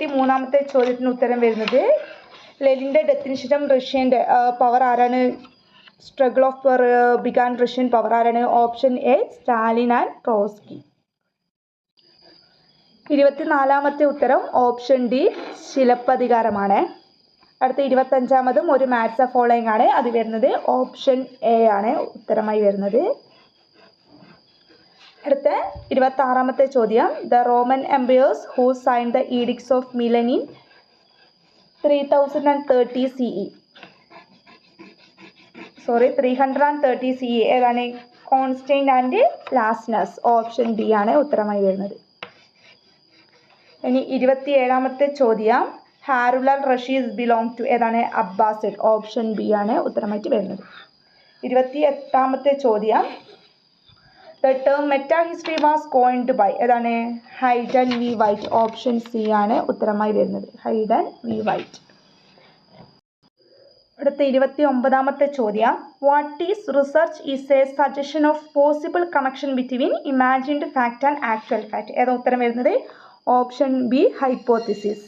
23-ാമത്തെ ചോദ്യത്തിന് ഉത്തരം വരുന്നത് ലെനിൻ്റെ ഡെത്തിന് ശേഷം റഷ്യൻ്റെ പവർ ആരാണ്? Struggle of power began Russian power ആരാണ്? Option A Stalin and Trotsky. 24-ാമത്തെ ഉത്തരം ഓപ്ഷൻ ഡി ശിലപ്പതികാരമാണ്. അടുത്ത 25-ാമതും ഒരു മാത്സ് ഫോളോയിങ് ആണ്. അത് വരുന്നത് ഓപ്ഷൻ എ ആണ് ഉത്തരമായി വരുന്നത്. അടുത്ത 26-ാമത്തെ ചോദ്യം the Roman empires who sign the edicts of Milan in 330 CE. 330 CE ഏതാണ്? Constantine and Licinius. Option D ആണ് ഉത്തരമായി വരുന്നത്. ഇനി 27-ാമത്തെ ചോദ്യം ഹാറുലർ റഷീദ് ബിലോങ് ടു ഏതാണ്? അബ്ബാസിഡ്. ഓപ്ഷൻ ബി ആണ് ഉത്തരമായിട്ട് വരുന്നത്. 28-ാമത്തെ ചോദ്യം the term metahistory was coined by ഏതാണ്? Hayden V White. Option C ആണ് ഉത്തരമായി വരുന്നത്. Hayden V White. അടുത്ത 29-ാമത്തെ ചോദ്യം what is research is A suggestion of possible connection between imagined fact and actual fact. ഏതാ ഉത്തരം വരുന്നത്? Option B hypothesis.